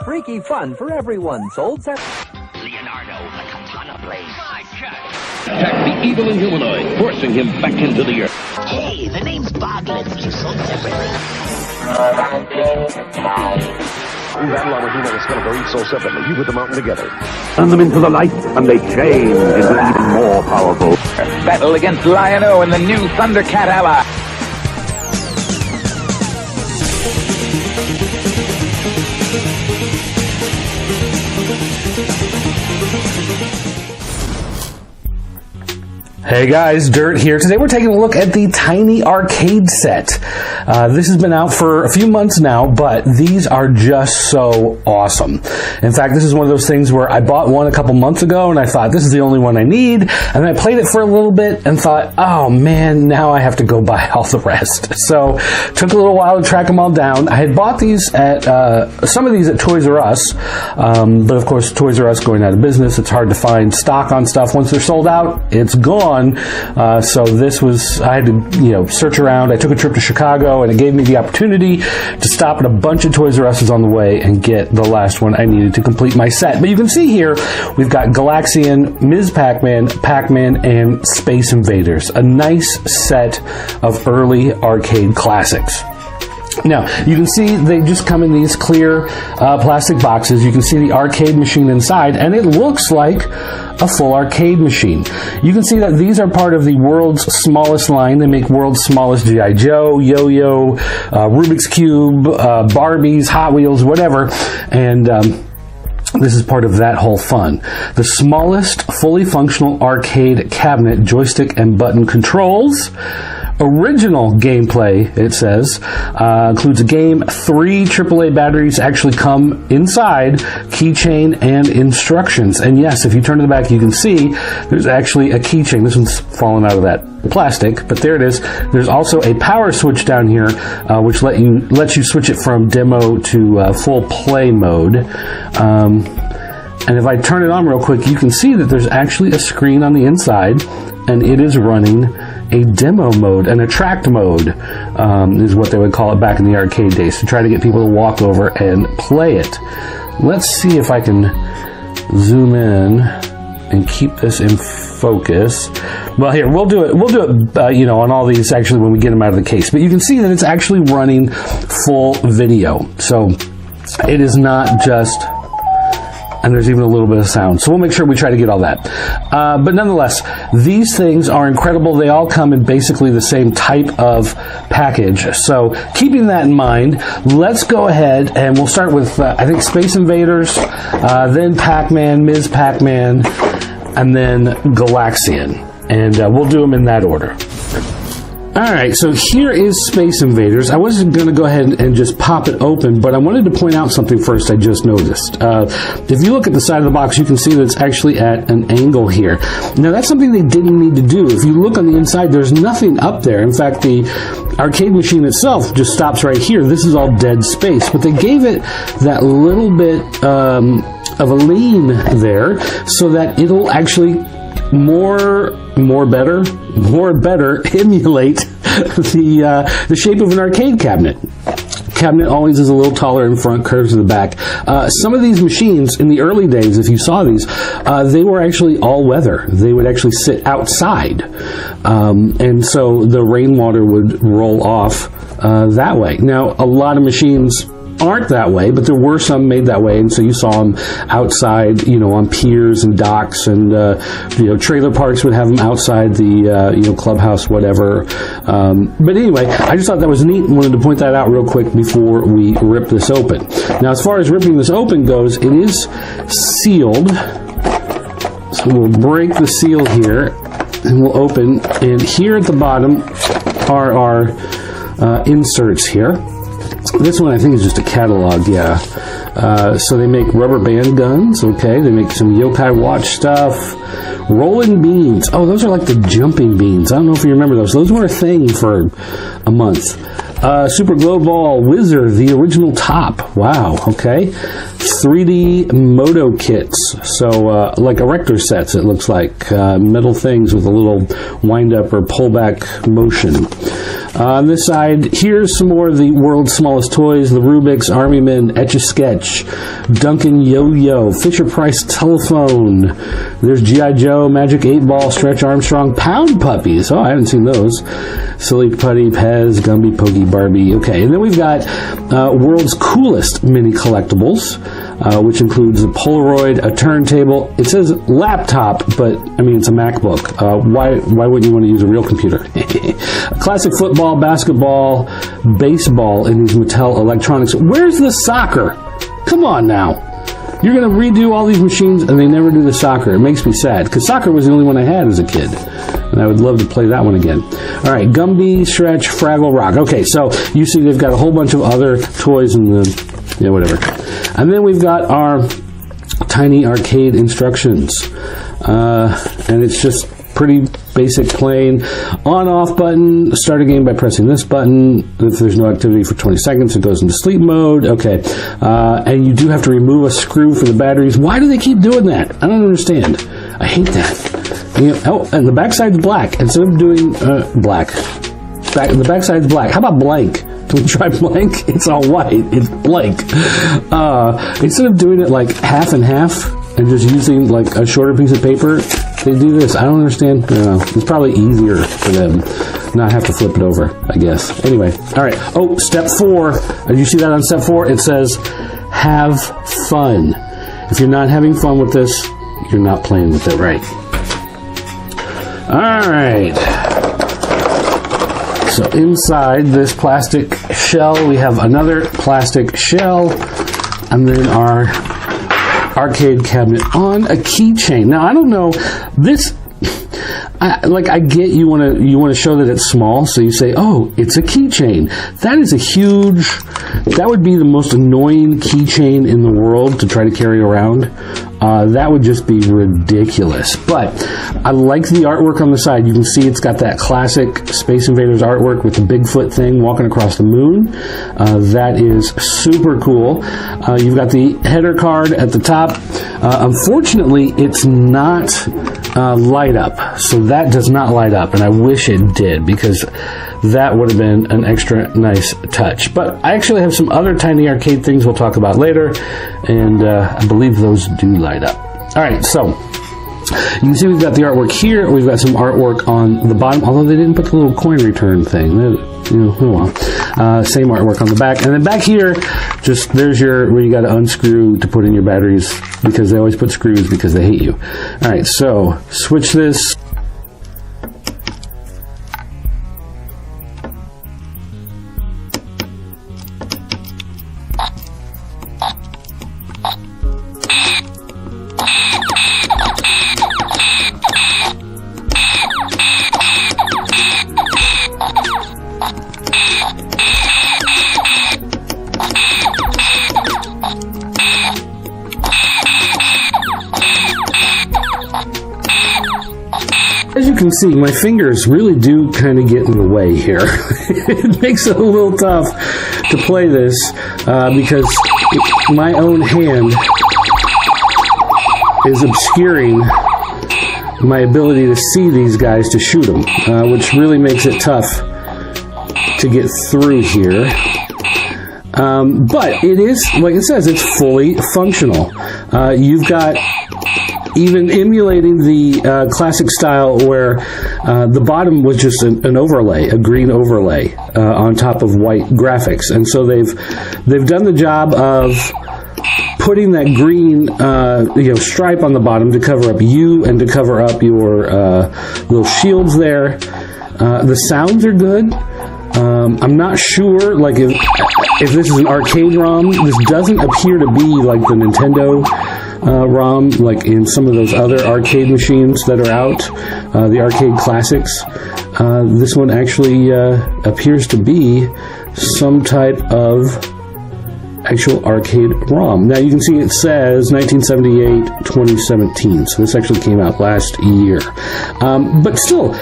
Freaky fun for everyone. Sold Leonardo, the katana blade. Attack the evil Inhumanoid, forcing him back into the earth. Hey, the name's Boglins. You sold separately. We battle our human and skeletal each sold separately. You put them out together. Turn them into the light, and they change into even more powerful. Battle against Lion-O and the new Thundercat ally. Hey guys, Dirt here. Today we're taking a look at the Tiny Arcade set. This has been out for a few months now, but these are just so awesome. In fact, this is one of those things where I bought one a couple months ago and I thought this is the only one I need, and then I played it for a little bit and thought, oh man, now I have to go buy all the rest. So took a little while to track them all down. I had bought these at some of these at Toys R Us, but of course Toys R Us going out of business. It's hard to find stock on stuff. Once they're sold out, it's gone. So this was, I had to, search around. I took a trip to Chicago, and it gave me the opportunity to stop at a bunch of Toys R Us's on the way and get the last one I needed to complete my set. But you can see here, we've got Galaxian, Ms. Pac-Man, Pac-Man, and Space Invaders. A nice set of early arcade classics. Now, you can see they just come in these clear plastic boxes. You can see the arcade machine inside, and it looks like a full arcade machine. You can see that these are part of the world's smallest line. They make world's smallest G.I. Joe, Yo-Yo, Rubik's Cube, Barbies, Hot Wheels, whatever, and this is part of that whole fun. The smallest fully functional arcade cabinet, joystick and button controls. Original gameplay, it says, includes a game. 3 AAA batteries actually come inside, keychain, and instructions. And yes, if you turn to the back, you can see there's actually a keychain. This one's fallen out of that plastic, but there it is. There's also a power switch down here, which lets you switch it from demo to full play mode. And if I turn it on real quick, you can see that there's actually a screen on the inside, and it is running a demo mode, an attract mode, is what they would call it back in the arcade days, to try to get people to walk over and play it. Let's see if I can zoom in and keep this in focus. Well, here, we'll do it, on all these actually when we get them out of the case. But you can see that it's actually running full video. So it is not just... and there's even a little bit of sound. So we'll make sure we try to get all that. But nonetheless, these things are incredible. They all come in basically the same type of package. So keeping that in mind, let's go ahead and we'll start with, I think, Space Invaders, then Pac-Man, Ms. Pac-Man, and then Galaxian. And we'll do them in that order. Alright, so here is Space Invaders. I wasn't going to go ahead and just pop it open, but I wanted to point out something first I just noticed. If you look at the side of the box, you can see that it's actually at an angle here. Now, that's something they didn't need to do. If you look on the inside, there's nothing up there. In fact, the arcade machine itself just stops right here. This is all dead space, but they gave it that little bit of a lean there so that it'll actually more better emulate the shape of an arcade cabinet. Cabinet always is a little taller in front, curves in the back. Some of these machines in the early days, if you saw these, they were actually all weather. They would actually sit outside, and so the rainwater would roll off that way. Now, a lot of machines aren't that way, but there were some made that way, and so you saw them outside, on piers and docks, and trailer parks would have them outside the clubhouse, whatever. But anyway, I just thought that was neat and wanted to point that out real quick before we rip this open. Now, as far as ripping this open goes, it is sealed, so we'll break the seal here and we'll open, and here at the bottom are our inserts here. This one I think is just a catalog, yeah. So they make rubber band guns, okay. They make some yokai watch stuff. Rolling beans. Oh, those are like the jumping beans. I don't know if you remember those. Those were a thing for a month. Super Glow Ball Wizard, the original top. Wow, okay. 3D Moto kits. So, like erector sets, it looks like. Metal things with a little wind-up or pullback motion. On this side, here's some more of the world's smallest toys: the Rubik's Army Men Etch-a-Sketch, Duncan Yo-Yo, Fisher-Price Telephone. There's G.I. Joe, Magic 8-Ball, Stretch Armstrong, Pound Puppies. Oh, I haven't seen those. Silly Putty, Pez, Gumby, Pokey, Barbie. Okay, and then we've got world's coolest mini collectibles, which includes a Polaroid, a turntable. It says laptop, but I mean it's a MacBook. Why wouldn't you want to use a real computer? A classic football, basketball, baseball in these Mattel Electronics. Where's the soccer? Come on now. You're going to redo all these machines and they never do the soccer. It makes me sad because soccer was the only one I had as a kid. And I would love to play that one again. All right, Gumby, Stretch, Fraggle Rock. Okay, so you see they've got a whole bunch of other toys in the, whatever. And then we've got our tiny arcade instructions. And it's just pretty basic, plain on-off button. Start a game by pressing this button. If there's no activity for 20 seconds, it goes into sleep mode. Okay. And you do have to remove a screw for the batteries. Why do they keep doing that? I don't understand. I hate that. And the backside's black. Instead of doing black. The backside's black. How about blank? Can we try blank? It's all white. It's blank. Instead of doing it like half and half and just using like a shorter piece of paper, they do this. I don't understand. I don't know. It's probably easier for them not have to flip it over, I guess. Anyway, all right. Oh, step 4. Did you see that on step 4? It says, have fun. If you're not having fun with this, you're not playing with it right. All right. So inside this plastic shell, we have another plastic shell, and then our arcade cabinet on a keychain. Now I don't know this. I get you want to show that it's small, so you say, oh, it's a keychain. That is a huge. That would be the most annoying keychain in the world to try to carry around. That would just be ridiculous. But I like the artwork on the side. You can see it's got that classic Space Invaders artwork with the Bigfoot thing walking across the moon. That is super cool. You've got the header card at the top. Unfortunately, it's not light up. So that does not light up, and I wish it did because that would have been an extra nice touch. But I actually have some other tiny arcade things we'll talk about later, and I believe those do light up. All right, so you can see we've got the artwork here. We've got some artwork on the bottom, although they didn't put the little coin return thing. Same artwork on the back. And then back here, just there's where you got to unscrew to put in your batteries, because they always put screws because they hate you. All right, so switch this. As you can see, my fingers really do kind of get in the way here. It makes it a little tough to play this because my own hand is obscuring my ability to see these guys to shoot them, which really makes it tough to get through here. But it is, like it says, it's fully functional. You've got even emulating the classic style where the bottom was just an overlay, a green overlay on top of white graphics. And so they've done the job of putting that green stripe on the bottom to cover up you and to cover up your little shields there. The sounds are good. I'm not sure, like, if this is an arcade ROM. This doesn't appear to be like the Nintendo ROM, like in some of those other arcade machines that are out, the arcade classics. This one actually appears to be some type of actual arcade ROM. Now you can see it says 1978-2017, so this actually came out last year. But still,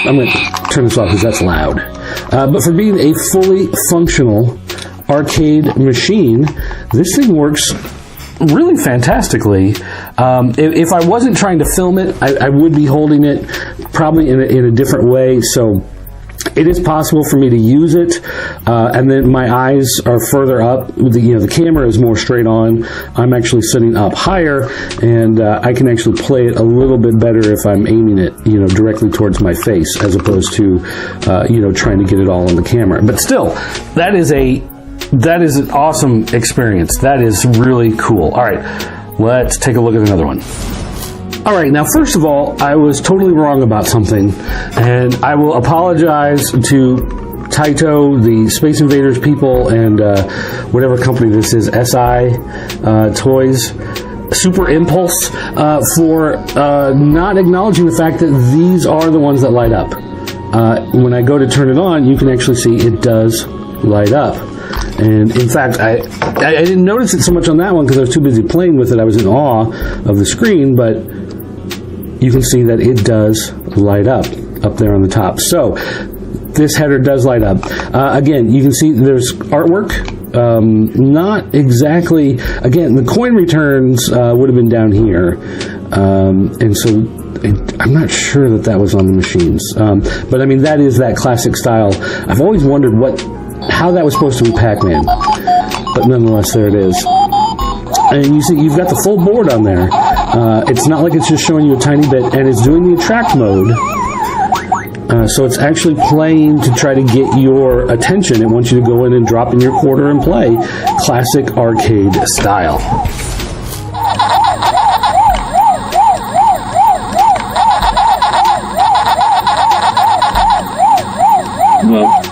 I'm going to turn this off because that's loud. But for being a fully functional arcade machine, this thing works really fantastically. If I wasn't trying to film it, I would be holding it probably in a different way. So it is possible for me to use it, and then my eyes are further up. The camera is more straight on. I'm actually sitting up higher, and I can actually play it a little bit better if I'm aiming it, directly towards my face, as opposed to, trying to get it all on the camera. But still, that is an awesome experience. That is really cool. All right, let's take a look at another one. All right, now first of all, I was totally wrong about something, and I will apologize to Taito, the Space Invaders people, and whatever company this is, SI Toys, Super Impulse, for not acknowledging the fact that these are the ones that light up. When I go to turn it on, you can actually see it does light up. And in fact, I didn't notice it so much on that one because I was too busy playing with it. I was in awe of the screen, but you can see that it does light up there on the top. So this header does light up. Again, you can see there's artwork. Not exactly, again, the coin returns would have been down here. And so I'm not sure that was on the machines. But I mean, that is that classic style. I've always wondered how that was supposed to be Pac-Man. But nonetheless, there it is. And you see, you've got the full board on there. It's not like it's just showing you a tiny bit, and it's doing the attract mode. So it's actually playing to try to get your attention. It wants you to go in and drop in your quarter and play classic arcade style. Well,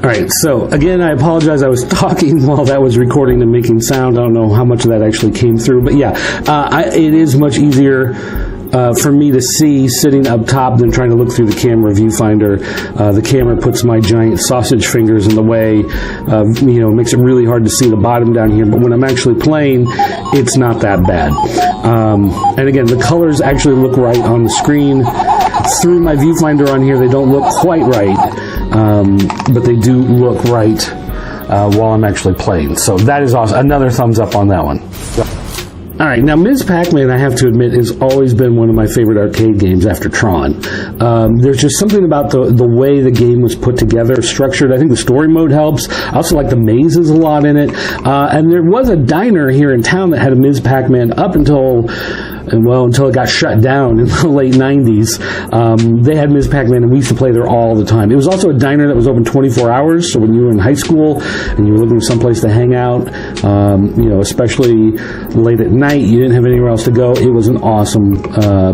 Alright, so again, I apologize. I was talking while that was recording and making sound. I don't know how much of that actually came through, but yeah, it is much easier for me to see sitting up top than trying to look through the camera viewfinder. The camera puts my giant sausage fingers in the way, makes it really hard to see the bottom down here, but when I'm actually playing, it's not that bad. And again, the colors actually look right on the screen. Through my viewfinder on here, they don't look quite right. But they do look right while I'm actually playing. So that is awesome. Another thumbs up on that one. Alright, now Ms. Pac-Man, I have to admit, has always been one of my favorite arcade games after Tron. There's just something about the way the game was put together, structured. I think the story mode helps. I also like the mazes a lot in it. And there was a diner here in town that had a Ms. Pac-Man up until it got shut down in the late 90s. They had Ms. Pac-Man, and we used to play there all the time. It was also a diner that was open 24 hours, so when you were in high school and you were looking for someplace to hang out, especially late at night, you didn't have anywhere else to go, it was an awesome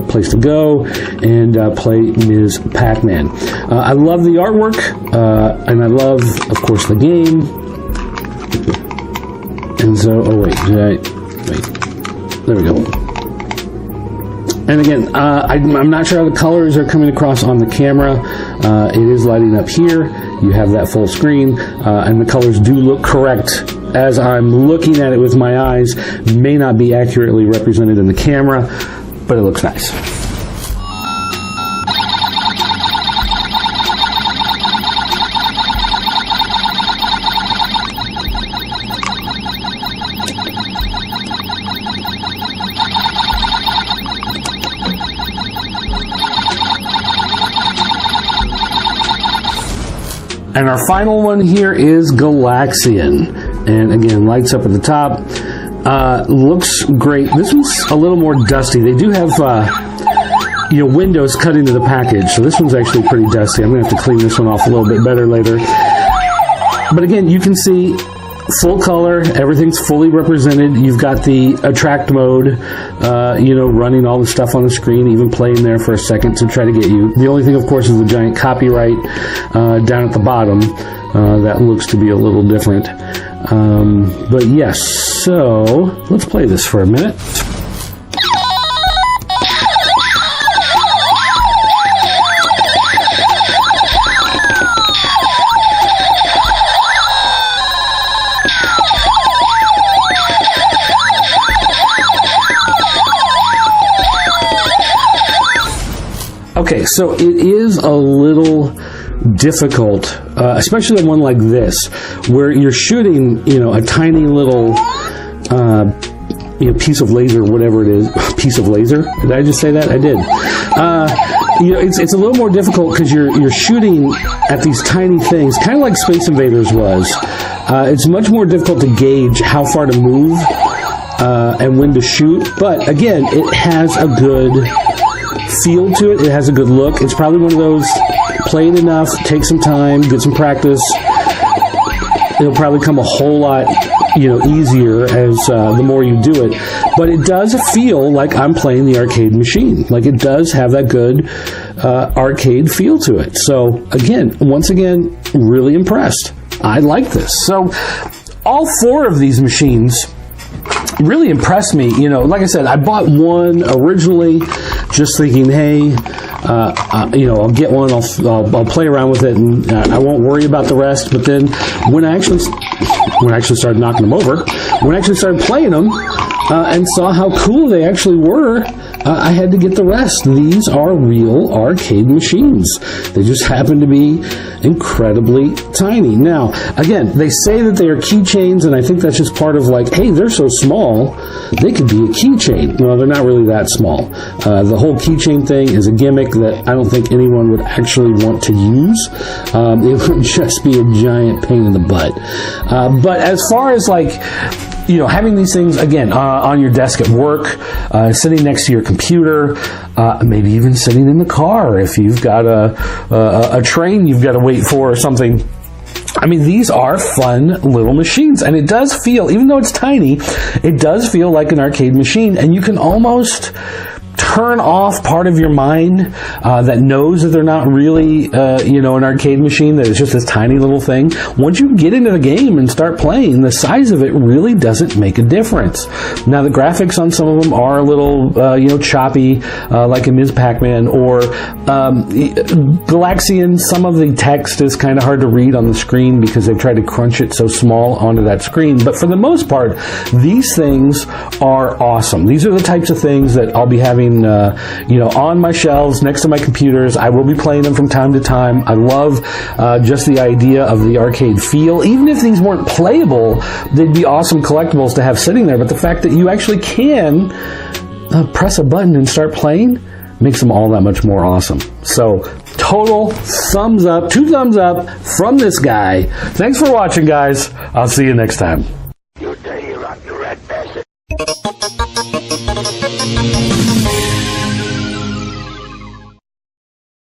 place to go and play Ms. Pac-Man. I love the artwork, and I love, of course, the game. And so, wait, there we go. And again, I'm not sure how the colors are coming across on the camera. It is lighting up here. You have that full screen, and the colors do look correct as I'm looking at it with my eyes. May not be accurately represented in the camera, but it looks nice. And our final one here is Galaxian. And again, lights up at the top. Looks great. This one's a little more dusty. They do have windows cut into the package, so this one's actually pretty dusty. I'm going to have to clean this one off a little bit better later. But again, you can see full color, everything's fully represented. You've got the attract mode, running all the stuff on the screen, even playing there for a second to try to get you. The only thing, of course, is the giant copyright down at the bottom. That looks to be a little different. But yes, so let's play this for a minute. Okay, so it is a little difficult, especially one like this, where you're shooting, a tiny little, piece of laser, whatever it is. Piece of laser? Did I just say that? I did. It's a little more difficult because you're shooting at these tiny things, kind of like Space Invaders was. It's much more difficult to gauge how far to move and when to shoot. But again, it has a good feel to it. It has a good look. It's probably one of those, play it enough, take some time, get some practice. It'll probably come a whole lot easier as the more you do it. But it does feel like I'm playing the arcade machine. Like it does have that good arcade feel to it. So once again, really impressed. I like this. So all 4 of these machines really impressed me. Like I said, I bought one originally just thinking, hey, I'll get one, I'll play around with it, and I won't worry about the rest. But then when I actually started knocking them over, when I actually started playing them and saw how cool they actually were, I had to get the rest. These are real arcade machines. They just happen to be incredibly tiny. Now, again, they say that they are keychains, and I think that's just part of like, hey, they're so small, they could be a keychain. Well, they're not really that small. The whole keychain thing is a gimmick that I don't think anyone would actually want to use. It would just be a giant pain in the butt. But as far as like, having these things, again, on your desk at work, sitting next to your computer, maybe even sitting in the car if you've got a train you've got to wait for or something. I mean, these are fun little machines, and it does feel, even though it's tiny, it does feel like an arcade machine, and you can almost turn off part of your mind that knows that they're not really, an arcade machine, that it's just this tiny little thing. Once you get into the game and start playing, the size of it really doesn't make a difference. Now, the graphics on some of them are a little, choppy, like in Ms. Pac-Man, or Galaxian. Some of the text is kind of hard to read on the screen because they've tried to crunch it so small onto that screen. But for the most part, these things are awesome. These are the types of things that I'll be having on my shelves next to my computers. I will be playing them from time to time. I love just the idea of the arcade feel. Even if these weren't playable, they'd be awesome collectibles to have sitting there. But the fact that you actually can press a button and start playing makes them all that much more awesome. So, total thumbs up, 2 thumbs up from this guy. Thanks for watching, guys. I'll see you next time.